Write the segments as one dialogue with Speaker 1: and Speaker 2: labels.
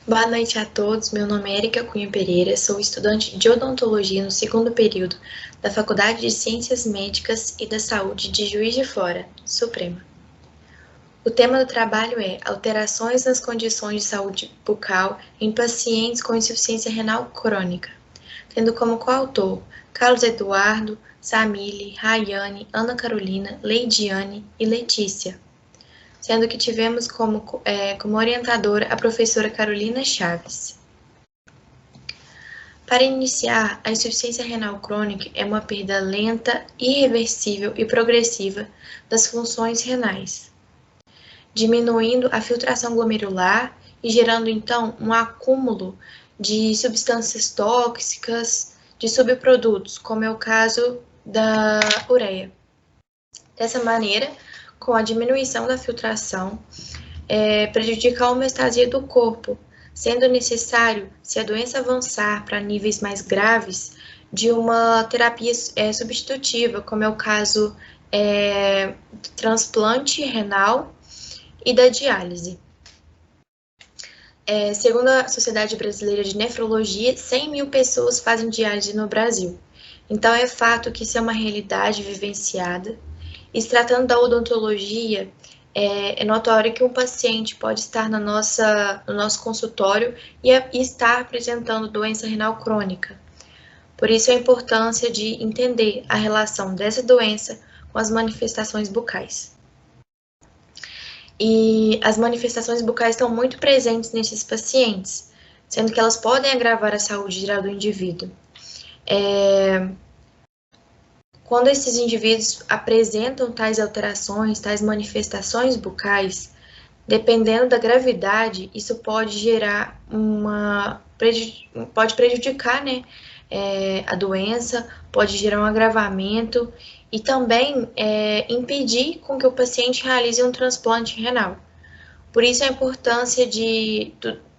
Speaker 1: Boa noite a todos, meu nome é Erika Cunha Pereira, sou estudante de odontologia no segundo período da Faculdade de Ciências Médicas e da Saúde de Juiz de Fora, Suprema. O tema do trabalho é alterações nas condições de saúde bucal em pacientes com insuficiência renal crônica, tendo como coautor Carlos Eduardo, Samile, Rayane, Ana Carolina, Leidiane e Letícia, sendo que tivemos como orientadora a professora Carolina Chaves. Para iniciar, a insuficiência renal crônica é uma perda lenta, irreversível e progressiva das funções renais, diminuindo a filtração glomerular e gerando então um acúmulo de substâncias tóxicas, de subprodutos, como é o caso da ureia. Dessa maneira, com a diminuição da filtração, prejudica a homeostasia do corpo, sendo necessário, se a doença avançar para níveis mais graves, de uma terapia substitutiva, como é o caso do transplante renal e da diálise. Segundo a Sociedade Brasileira de Nefrologia, 100 mil pessoas fazem diálise no Brasil. Então, é fato que isso é uma realidade vivenciada. E se tratando da odontologia, é notório que um paciente pode estar no nosso consultório e estar apresentando doença renal crônica. Por isso, a importância de entender a relação dessa doença com as manifestações bucais. E as manifestações bucais estão muito presentes nesses pacientes, sendo que elas podem agravar a saúde geral do indivíduo. Quando esses indivíduos apresentam tais alterações, tais manifestações bucais, dependendo da gravidade, isso pode gerar pode prejudicar, né, a doença, pode gerar um agravamento e também impedir com que o paciente realize um transplante renal. Por isso a importância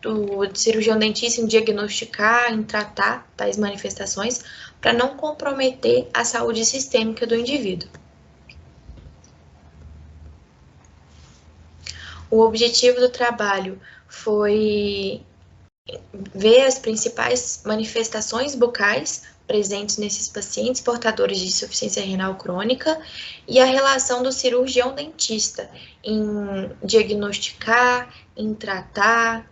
Speaker 1: do cirurgião dentista em diagnosticar, em tratar tais manifestações, para não comprometer a saúde sistêmica do indivíduo. O objetivo do trabalho foi ver as principais manifestações bucais presentes nesses pacientes portadores de insuficiência renal crônica e a relação do cirurgião dentista em diagnosticar, em tratar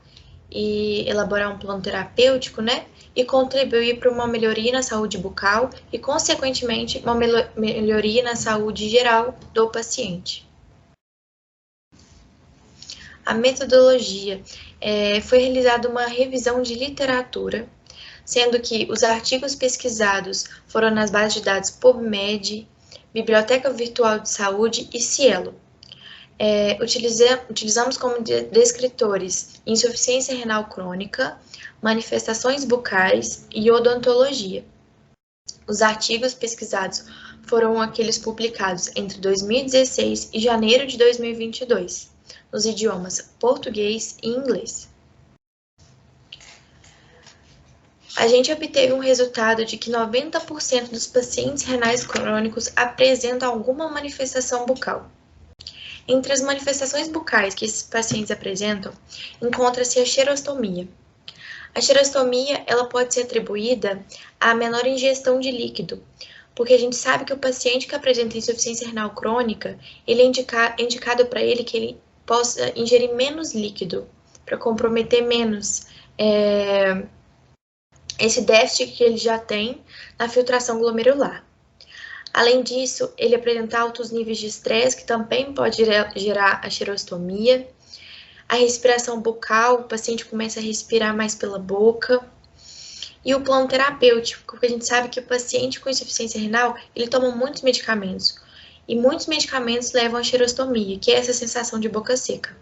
Speaker 1: e elaborar um plano terapêutico, né? E contribuir para uma melhoria na saúde bucal e, consequentemente, uma melhoria na saúde geral do paciente. A metodologia foi realizada uma revisão de literatura, sendo que os artigos pesquisados foram nas bases de dados PubMed, Biblioteca Virtual de Saúde e Cielo. Utilizamos como descritores insuficiência renal crônica, manifestações bucais e odontologia. Os artigos pesquisados foram aqueles publicados entre 2016 e janeiro de 2022, nos idiomas português e inglês. A gente obteve um resultado de que 90% dos pacientes renais crônicos apresentam alguma manifestação bucal. Entre as manifestações bucais que esses pacientes apresentam, encontra-se a xerostomia. A xerostomia ela pode ser atribuída à menor ingestão de líquido, porque a gente sabe que o paciente que apresenta insuficiência renal crônica, ele é indicado para ele que ele possa ingerir menos líquido, para comprometer menos esse déficit que ele já tem na filtração glomerular. Além disso, ele apresenta altos níveis de estresse, que também pode gerar a xerostomia. A respiração bucal, o paciente começa a respirar mais pela boca. E o plano terapêutico, porque a gente sabe que o paciente com insuficiência renal, ele toma muitos medicamentos. E muitos medicamentos levam à xerostomia, que é essa sensação de boca seca.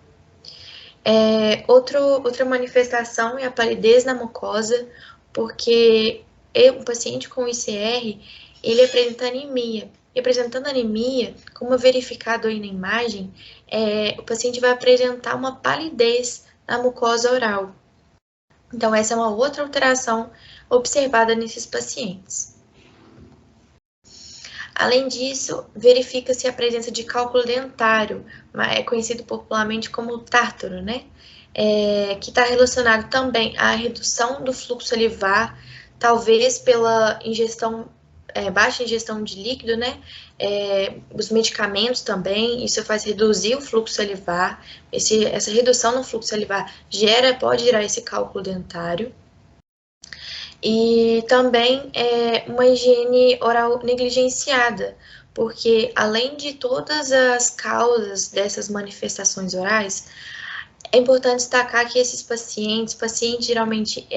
Speaker 1: Outra manifestação é a palidez na mucosa, porque o paciente com ICR, ele apresenta anemia. E apresentando anemia, como verificado aí na imagem, o paciente vai apresentar uma palidez na mucosa oral. Então, essa é uma outra alteração observada nesses pacientes. Além disso, verifica-se a presença de cálculo dentário, conhecido popularmente como tártaro, né? que está relacionado também à redução do fluxo salivar, talvez pela ingestão, baixa ingestão de líquido, né? Os medicamentos também, isso faz reduzir o fluxo salivar. Essa redução no fluxo salivar pode gerar esse cálculo dentário. E também uma higiene oral negligenciada, porque além de todas as causas dessas manifestações orais, é importante destacar que esses pacientes geralmente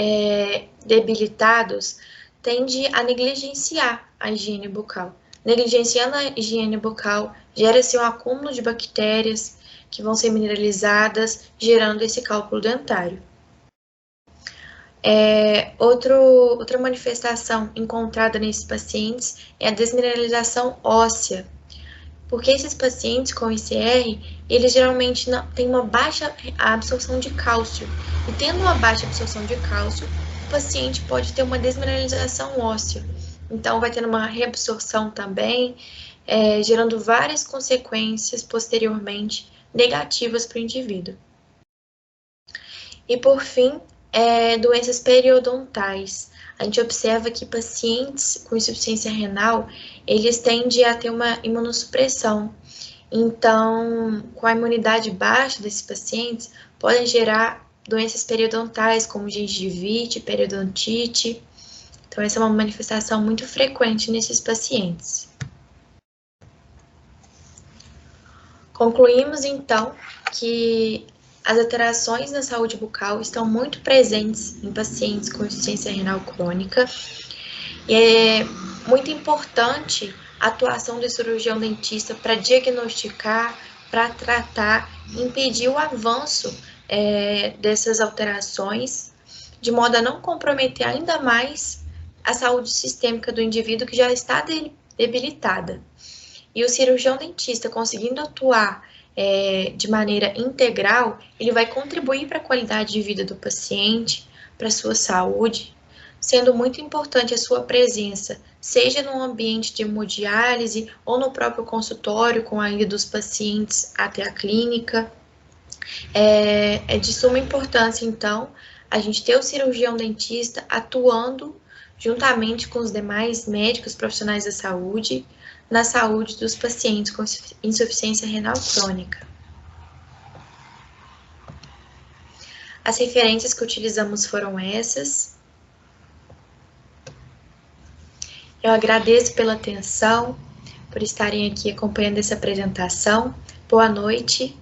Speaker 1: debilitados, tendem a negligenciar a higiene bucal. Negligenciando a higiene bucal, gera-se um acúmulo de bactérias que vão ser mineralizadas, gerando esse cálculo dentário. Outra manifestação encontrada nesses pacientes é a desmineralização óssea, porque esses pacientes com ICR, eles geralmente têm uma baixa absorção de cálcio, e tendo uma baixa absorção de cálcio, o paciente pode ter uma desmineralização óssea, então vai tendo uma reabsorção também, gerando várias consequências posteriormente negativas para o indivíduo. E por fim, doenças periodontais. A gente observa que pacientes com insuficiência renal, eles tendem a ter uma imunossupressão. Então, com a imunidade baixa desses pacientes, podem gerar doenças periodontais, como gengivite, periodontite. Então, essa é uma manifestação muito frequente nesses pacientes. Concluímos, então, que as alterações na saúde bucal estão muito presentes em pacientes com insuficiência renal crônica e é muito importante a atuação do cirurgião dentista para diagnosticar, para tratar, impedir o avanço dessas alterações, de modo a não comprometer ainda mais a saúde sistêmica do indivíduo que já está debilitada. E o cirurgião dentista conseguindo atuar de maneira integral, ele vai contribuir para a qualidade de vida do paciente, para a sua saúde, sendo muito importante a sua presença, seja no ambiente de hemodiálise ou no próprio consultório, com a ida dos pacientes até a clínica. É de suma importância, então, a gente ter o cirurgião dentista atuando juntamente com os demais médicos profissionais da saúde, na saúde dos pacientes com insuficiência renal crônica. As referências que utilizamos foram essas. Eu agradeço pela atenção, por estarem aqui acompanhando essa apresentação. Boa noite